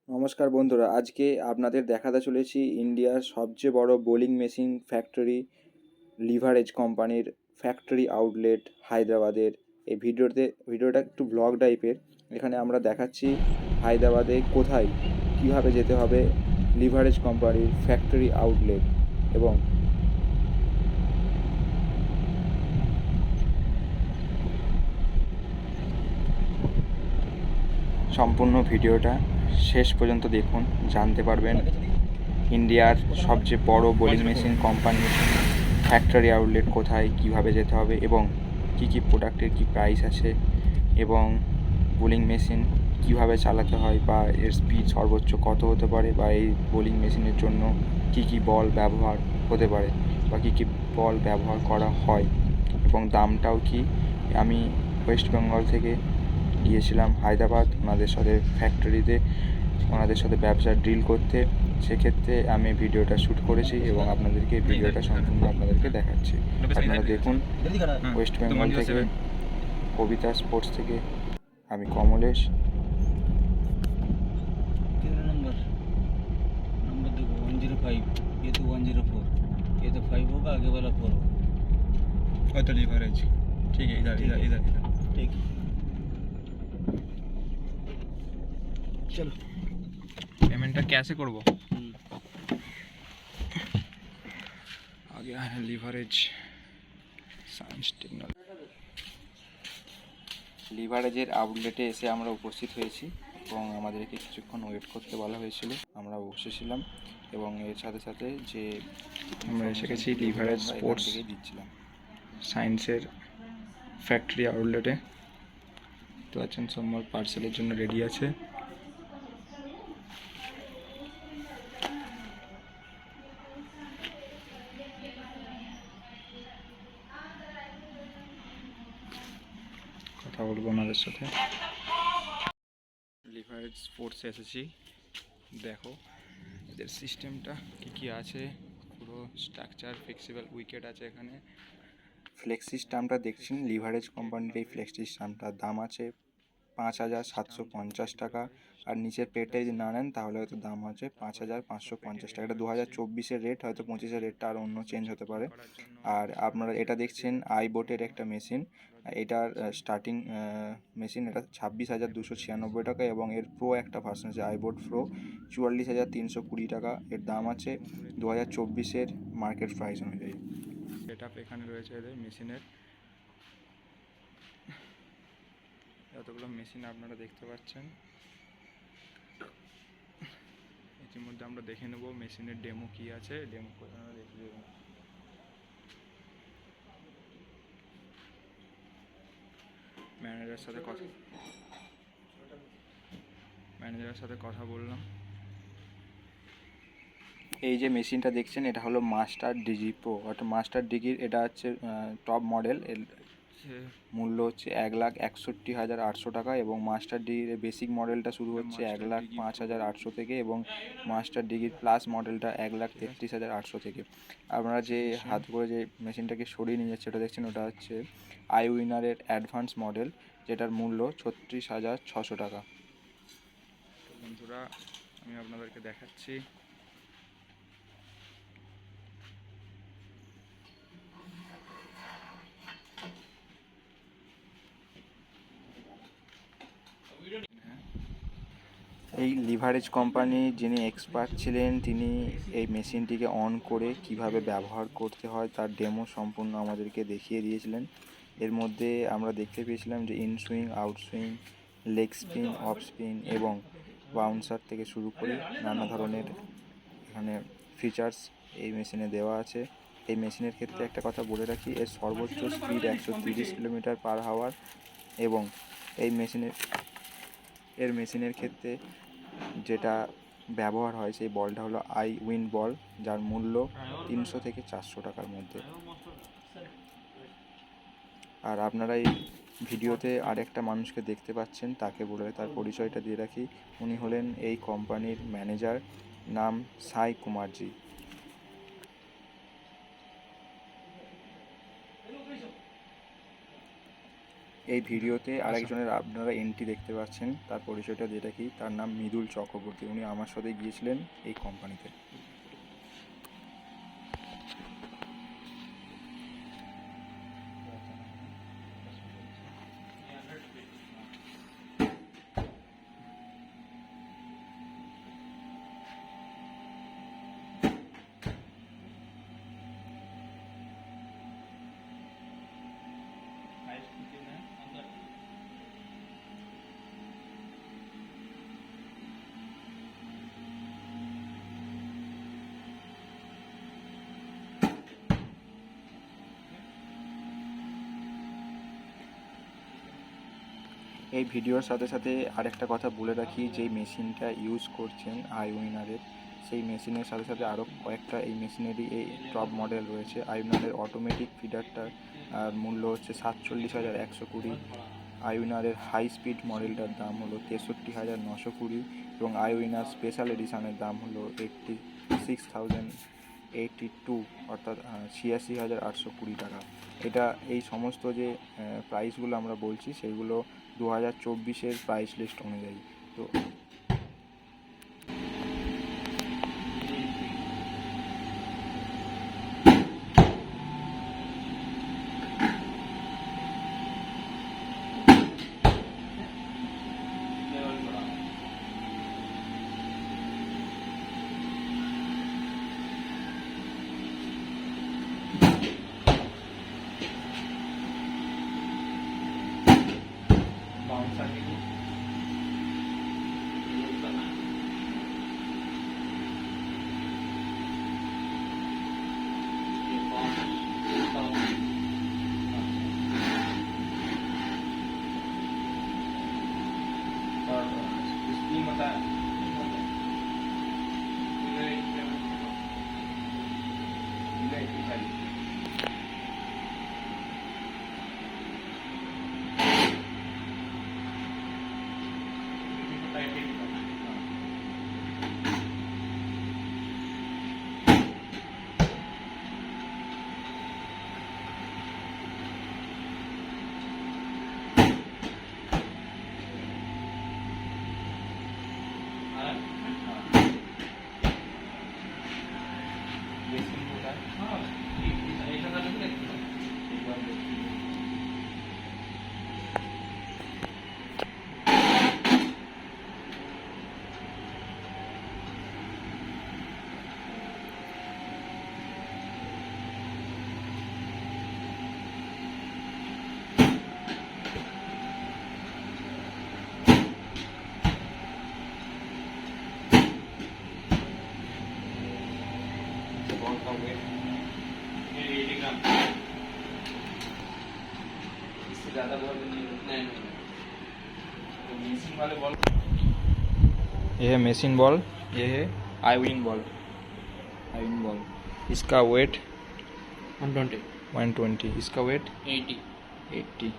নমস্কার বন্ধুরা, আজকে আপনাদের দেখাতে চলেছি ইন্ডিয়ার সবচেয়ে বড় বোলিং মেশিন ফ্যাক্টরি লিভারেজ কোম্পানির ফ্যাক্টরি আউটলেট হায়দ্রাবাদের। এই ভিডিওটা একটু ব্লগ টাইপের। এখানে আমরা দেখাচ্ছি হায়দ্রাবাদে কোথায় কিভাবে যেতে হবে লিভারেজ কোম্পানির ফ্যাক্টরি আউটলেট এবং সম্পূর্ণ ভিডিওটা শেষ পর্যন্ত দেখুন, জানতে পারবেন ইন্ডিয়ার সবচেয়ে বড় বোলিং মেশিন কোম্পানির ফ্যাক্টরি আউটলেট কোথায়, কিভাবে যেতে হবে এবং কি কি প্রোডাক্টের কি প্রাইস আছে এবং বোলিং মেশিন কিভাবে চালাতে হয় বা এর স্পিড সর্বোচ্চ কত হতে পারে বা এই বোলিং মেশিনের জন্য কি কি বল ব্যবহার হতে পারে বা কি কি বল ব্যবহার করা হয় এবং দামটাও কি। আমি ওয়েস্ট বেঙ্গল থেকে গিয়েছিলাম হায়দ্রাবাদ ওনাদের সাথে ফ্যাক্টরিতে, ওনাদের সাথে ব্যবসার ডিল করতে। সেক্ষেত্রে আমি ভিডিওটা শ্যুট করেছি এবং আপনাদেরকে এই ভিডিওটা সম্পূর্ণ আপনাদেরকে দেখাচ্ছি। আপনারা দেখুন। ওয়েস্ট বেঙ্গল থেকে কবিতা স্পোর্টস থেকে আমি কমলেশ। नंबर नंबर देखो 105, ये तो 104, ये तो 5 होगा, आगे वाला 4 होगा। और तो लीवरेज ठीक है, इधर इधर इधर इधर ठीक है, चलो पेमेंट कैसे करबो। आ गया है लीवरेज साइंस टेक्नोलॉजी। লিভারেজের আউটলেটে এসে আমরা উপস্থিত হয়েছি এবং আমাদেরকে কিছুক্ষণ ওয়েট করতে বলা হয়েছিল। আমরা বসেছিলাম এবং এর সাথে সাথে যে আমরা এসে গেছি লিভারেজ স্পোর্টস থেকেই দিচ্ছিলাম। সায়েন্সের ফ্যাক্টরি আউটলেটে। তো আছেন সোমবার পার্সেলের জন্য রেডি আছে। কথা বলবো ওনাদের সাথে। লিভারেজ স্পোর্টসে এসেছি, দেখো এদের সিস্টেমটা কী কী আছে, পুরো স্ট্রাকচার ফ্লেক্সিবল উইকেট আছে এখানে। ফ্লেক্স সিস্টেমটা দেখছেন, লিভারেজ কোম্পানির এই ফ্লেক্স সিস্টেমটার দাম আছে 5,750 টাকা। আর নিচের পেটে যদি না নেন তাহলে হয়তো দাম আছে 5,550 টাকা। এটা 2024-এর রেট, হয়তো 25-এর রেটটা আর অন্য চেঞ্জ হতে পারে। আর আপনারা এটা দেখছেন আইবোটের একটা মেশিন। এটার স্টার্টিং মেশিন এটা 26,296 টাকা এবং এর প্রো একটা ভার্সন আছে আইবোট প্রো 44,320 টাকা। এর দাম আছে 2024-এর মার্কেট প্রাইস অনুযায়ী। সেট আপ এখানে রয়েছে এদের মেশিনের, এতগুলো মেশিন আপনারা দেখতে পাচ্ছেন। ইতিমধ্যে আমরা দেখে নেব মেশিনের ডেমো কি আছে, ডেমো করে আমরা দেখে দেবো। ম্যানেজারের সাথে কথা বললাম। এই যে মেশিনটা দেখছেন এটা হলো মাস্টার ডিজি প্রো, অর্থাৎ মাস্টার ডিগির এটা হচ্ছে টপ মডেল। এর মূল্য হচ্ছে 1,61,800 টাকা এবং মাস্টার ডিগির বেসিক মডেলটা শুরু হচ্ছে 1,05,800 থেকে এবং মাস্টার ডিগির প্লাস মডেলটা 1,33,800 থেকে। আপনারা যে হাত করে যে মেশিনটাকে সরিয়ে নিয়ে যাচ্ছে ওটা দেখছেন, ওটা হচ্ছে আই উইনারের অ্যাডভান্স মডেল, যেটার মূল্য 36,600 টাকা। বন্ধুরা আমি আপনাদেরকে দেখাচ্ছি এই লিভারেজ কোম্পানি যিনি এক্সপার্ট ছিলেন তিনি এই মেশিনটিকে অন করে কিভাবে ব্যবহার করতে হয় তার ডেমো সম্পূর্ণ আমাদেরকে দেখিয়ে দিয়েছিলেন। এর মধ্যে আমরা দেখতে পেয়েছিলাম যে inswing, outswing, leg spin, off spin এবং বাউন্সার থেকে শুরু করে নানা ধরনের এখানে ফিচার্স এই মেশিনে দেওয়া আছে। এই মেশিনের ক্ষেত্রে একটা কথা বলে রাখি, এর সর্বোচ্চ স্পিড 130 কিলোমিটার পার আওয়ার এবং এই মেশিনের ক্ষেত্রে যেটা ব্যবহার হয় সেই বলটা হলো আই উইন বল, যার মূল্য 300 থেকে 400 টাকার মধ্যে। আর আপনারা এই ভিডিওতে আরেকটা মানুষকে দেখতে পাচ্ছেন, তাকে বলে তার পরিচয়টা দিয়ে রাখি। উনি হলেন এই কোম্পানির ম্যানেজার, নাম সাই কুমারজি। এই ভিডিওতে আরেকজনের আপনারা এন্ট্রি দেখতে পাচ্ছেন, তার পরিচয়টা যেটা কি, তার নাম মৃদুল চক্রবর্তী। উনি আমার সাথে গিয়েছিলেন এই কোম্পানিতে। এই ভিডিওর সাথে সাথে আরেকটা কথা বলে রাখি, যেই মেশিনটা ইউজ করছেন আইউইনারের, সেই মেশিনের সাথে সাথে আরও কয়েকটা এই মেশিনেরই এই টপ মডেল রয়েছে। আইউইনারের অটোমেটিক ফিডারটার মূল্য হচ্ছে 47,120। আইউইনারের হাই স্পিড মডেলটার দাম হলো 63,920 এবং আইউইনার স্পেশাল এডিশনের দাম হলো 86,082, অর্থাৎ 86,820 টাকা। এটা এই সমস্ত যে প্রাইসগুলো আমরা বলছি সেইগুলো 2024-এর প্রাইস লিস্ট অনুযায়ী। তো ज़्यादा बॉल नहीं तो मिसिंग वाले बॉल ये है मेसिन बॉल, ये है आईविन बॉल। আইউইন বল इसका वेट 120 120, इसका वेट 80 80।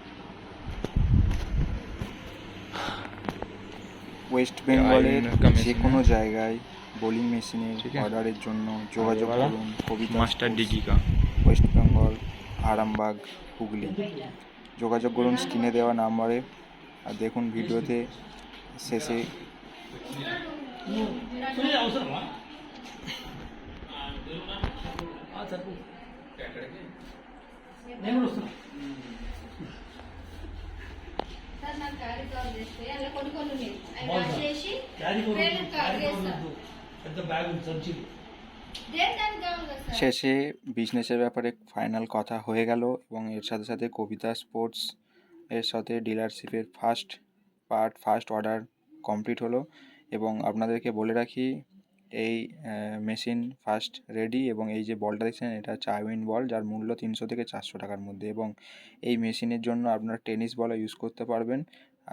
ওয়েস্ট বেঙ্গলের আইউইনার का যে machine কোনো है। জায়গায় বোলিং মেশিনের ঠিক আছে। অর্ডারের জন্য যোগাযোগ वाला করুন কবিতা मास्टर স্পোর্টস, डिगी का। ওয়েস্ট বেঙ্গল, আরামবাগ, হুগলি। যোগাযোগ করুন স্ক্রিনে দেওয়া নাম্বারে। আর দেখুন ভিডিওতে শেষে సార్ నాకు క్యారీ కవర్ చేస్తే అలా కొన్ని కొన్ని ఉన్నాయి అవి వాష్ చేసి ట్రైలర్ కవర్ చేస్తాను పెద్ద బ్యాగ్ సంచి దేని దానికి కావాలి కదా సార్ শেষে বিজনেসের ব্যাপারে ফাইনাল কথা হয়ে গেল এবং এর সাথে সাথে কবিতা স্পোর্টস এর সাথে ডিলারশিপের ফার্স্ট অর্ডার কমপ্লিট হলো। এবং আপনাদেরকে বলে রাখি, এই মেশিন ফার্স্ট রেডি এবং এই যে বলটা দেখছেন এটা হচ্ছে আইউইন বল, যার মূল্য 300 থেকে 400 টাকার মধ্যে। এবং এই মেশিনের জন্য আপনার টেনিস বলও ইউজ করতে পারবেন।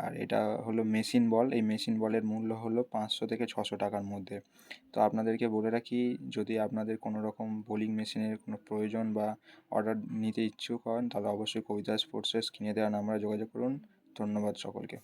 আর এটা হলো মেশিন বল, এই মেশিন বলের মূল্য হলো 500 থেকে 600 টাকার মধ্যে। তো আপনাদেরকে বলে রাখি, যদি আপনাদের কোনো রকম বোলিং মেশিনের কোনো প্রয়োজন বা অর্ডার নিতে ইচ্ছুক হন তাহলে অবশ্যই কবিতা স্পোর্টসের স্ক্রিনে দেওয়া নাম্বারে যোগাযোগ করুন। ধন্যবাদ সকলকে।